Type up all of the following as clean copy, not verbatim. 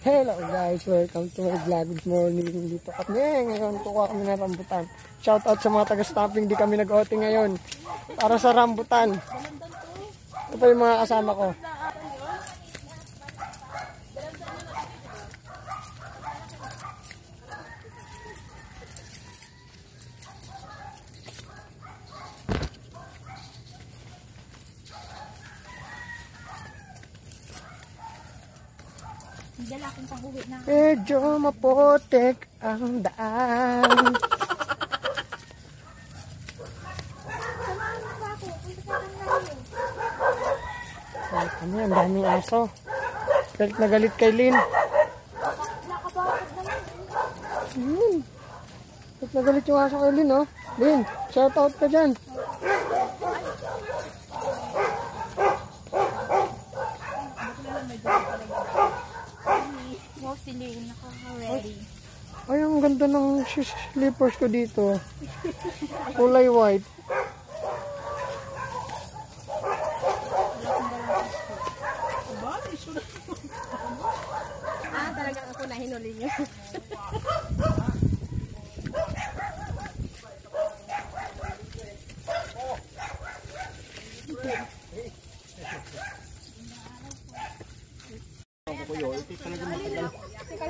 Hello guys, welcome to my vlog. Good morning. Dito kami ngayon, kukuha kami ng rambutan. Shout out sa mga taga-stamping, di kami nag-outing ngayon para sa rambutan. Ito pa yung mga kasama ko. Medyo maputik ang daan. Kami, ang daming aso. Galit na galit kay Lynn. Galit na galit yung aso kay Lynn, oh. Lynn, shout out ka dyan. Ay, ang ganda ng slippers ko dito. Kulay white. Talagang ako na hinuli nyo.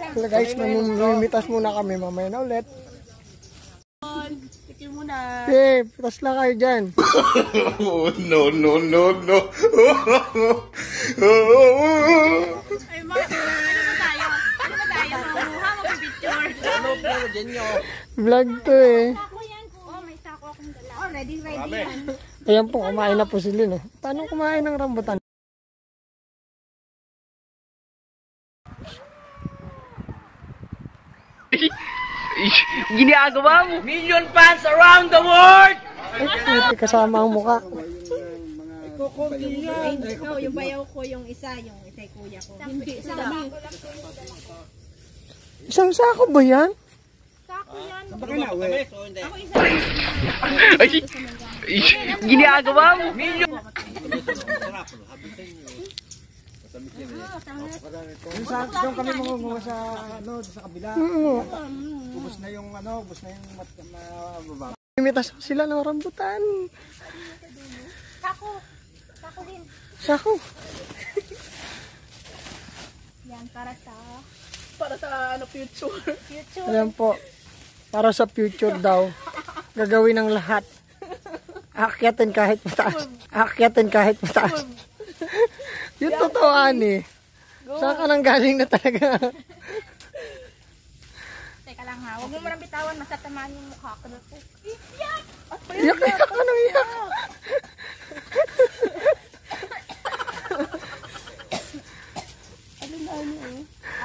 Hello guys, mamimitas muna kami, mamaya na ulit. Tikim muna. Okay, pitas lang kayo dyan. No. Ay, ano ba tayo? Ano ba tayo? Mamuha mo picture. Vlog to eh. Oh, may sako akong dala. Oh, ready yan. Ayan po, kumain na po si Lynn. Paano kumain ng rambutan? Ginagawa mo. Million fans around the world! Ay, puti kasama ang mukha. Ay, ikaw, yung bayaw ko, yung isa, yung isa'y kuya ko. Hindi, sila. Isang sako ba yan? Sako yan. Ako isa. Ay, ginagawa mo. Million. Doon kami mangunguha sa sa kabila. Ubus na yung mababa. Imitas sila ng rambutan. Sako. Sako din. Sako. Yan, para sa Future. future. Ayan po. Para sa future daw. Gagawin ng lahat. Aakyatin kahit mataas. Aakyatin kahit mataas. Yung totoan eh. Saan ka nang galing na talaga? Teka lang ha, huwag mo marang bitawan, masatamaan yung mukha ko na po. Iyak! Iyak ka nang iyak.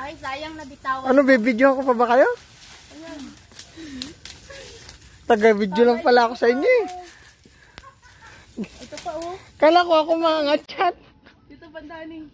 Ay, sayang na bitawan. Ano, bibidyo ko pa ba kayo? Taga-video lang pala ako sa inyo eh. Ito pa oh. Kala ko ako mga chat. Dito bandani.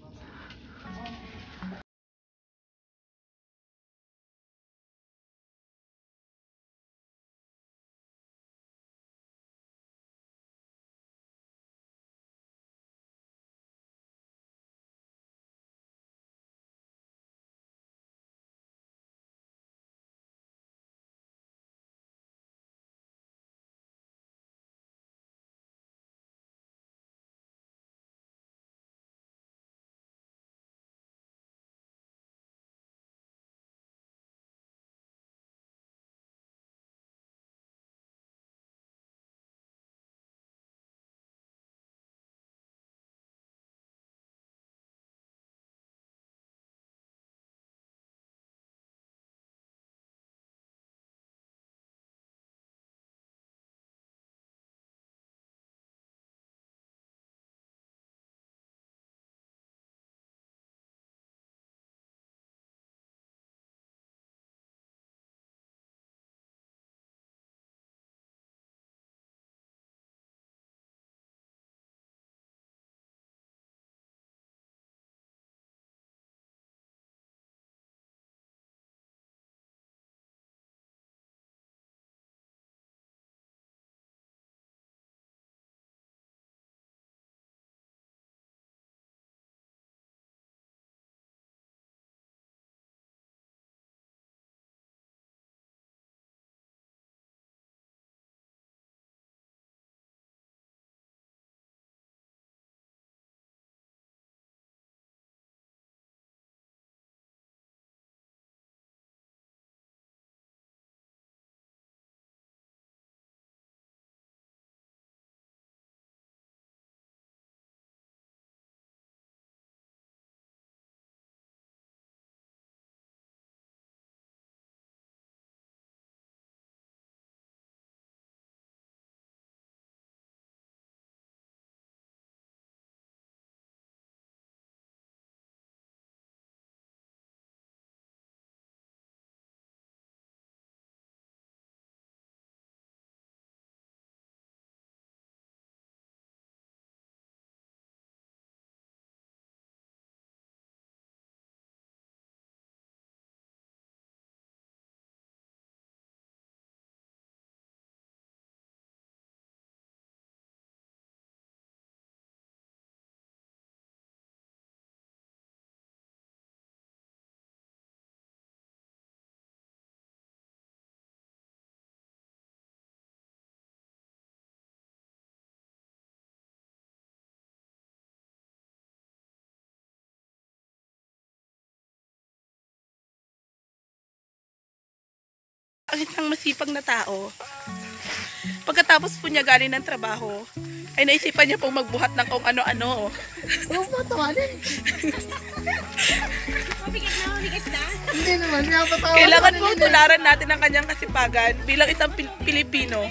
Ang isang masipag na tao, pagkatapos po niya galing ng trabaho, ay naisipan niya pong magbuhat ng kung ano-ano. Ano ba tawanin? Mabigat na. Hindi naman, pinapatawa. Kailangan po tularan natin ang kanyang kasipagan bilang isang Pilipino.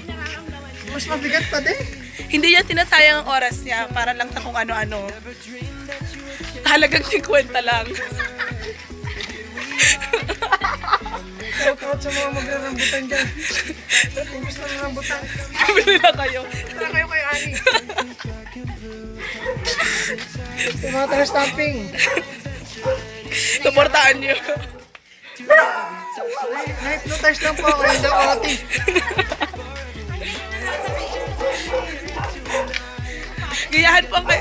Mas mabigat pa din. Hindi niya sinasayang ang oras niya para lang sa kung ano-ano. Halagang 50 lang. Shout out sa mga magrarambutan dyan. Kung gusto ng rambutan, Bili na kayo. tara kayo kay Ani. Yung mga taga-stamping. Suportaan niyo. Na-hypnotize lang po ako, hindi ako ati.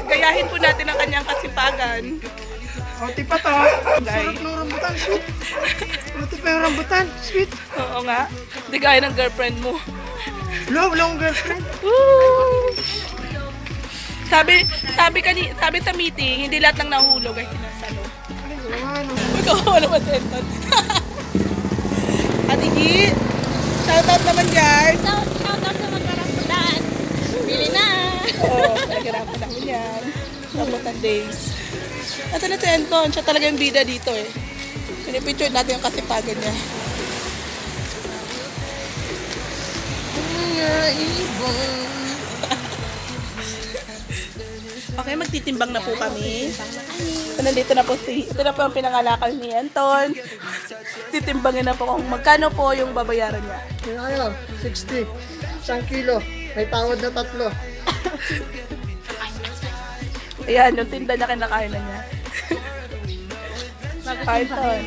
Gayahin po natin ang kanyang kasipagan. Oti pa to. Sarap ng rambutan, sweet. Oti pa yung rambutan, sweet. Oo nga. Hindi gaya ng girlfriend mo. Long girlfriend. Woo! Sabi sa meeting, hindi lahat ng nahulog ay sinasalo. Ano? Magkakawa naman sa enton. Ate Gi, shoutout naman guys. Shout out sa magkarambutan. Bili na. Oo, nagarapan namin yan. Rambutan days. Ito na si Anton, siya talaga yung bida dito eh. Pinipicture natin yung kasipagan niya. Okay, magtitimbang na po kami. Nandito na po ito na po ang pinangalakal ni Anton. Titimbangin na po kung magkano po yung babayaran niya. Kaya kayo, 60. 1 kilo. May tawad na 3. Ayan, yung tinda niya kinakain na niya. Python.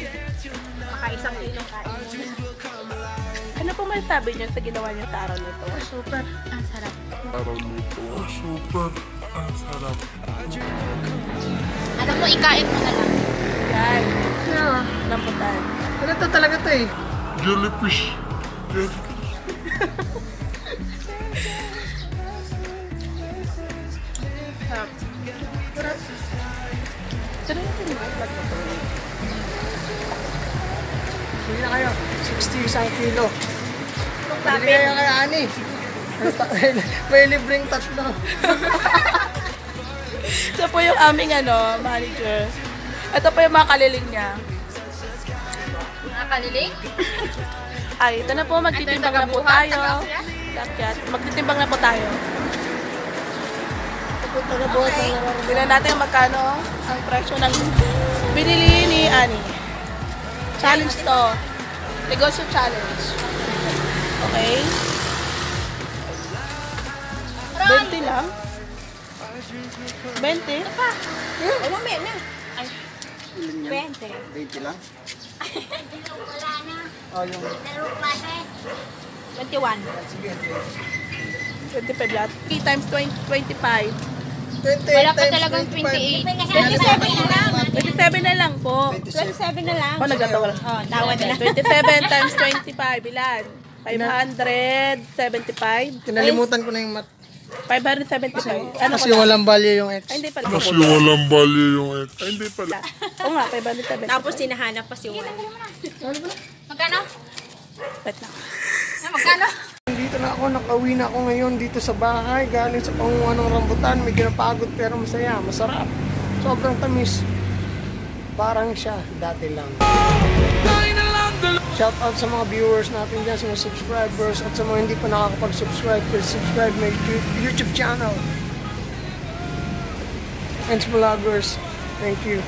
Makaisang kilo kain. Ano po masasabi niyo sa ginawa niyo sa araw nito? Super. Ang sarap. Alam mo, ikain mo na lang. Yan, Yeah. lambutan. Ano to talaga to eh? Jellyfish. Sino yung pinag-vlog mo to? Sige na kayo, 60 1 kilo. Bili kayo kay Ani. May libreng 3. Ito po yung aming manager. Ito po yung mga kaliling niya. Nakakaliling? Ay, ito na po, magtitimbang na po tayo. Lakyat. Magtitimbang na po tayo. Punta na buhat ng nararamdaman. Tingnan natin magkano ang presyo ng binili ni Ani. Challenge to. Negosyo challenge. Okay? 20 lang? 20? Ay, mamaya na. Ay, 20. 20 lang? Wala na. Oh, yung... Laro klase. 21. 25 lahat. 3 times 25. 20 Wala pa times talagang 25. 27 na lang. 27 na lang po. 27 na lang. Oh, nagtatawa lang. Oh, tawa na. 27 times 25. Ilan? 575? Kinalimutan ko na yung mat. 575. Ano Kasi ko na? walang value yung X. Ay, hindi pala. Kasi walang value yung X. Ay, hindi pala. Oo nga, 575. Tapos sinahanap pa si Juan. Magkano? Wait lang. Magkano? Dito na ako, nakauwi na ako ngayon dito sa bahay. Galing sa panguha ng rambutan. May kinapagod pero masaya, masarap. Sobrang tamis. Parang siya, dati lang. Shout out sa mga viewers natin dyan, sa mga subscribers, at sa mga hindi pa nakakapag-subscribe, please subscribe my YouTube channel. And vloggers, thank you.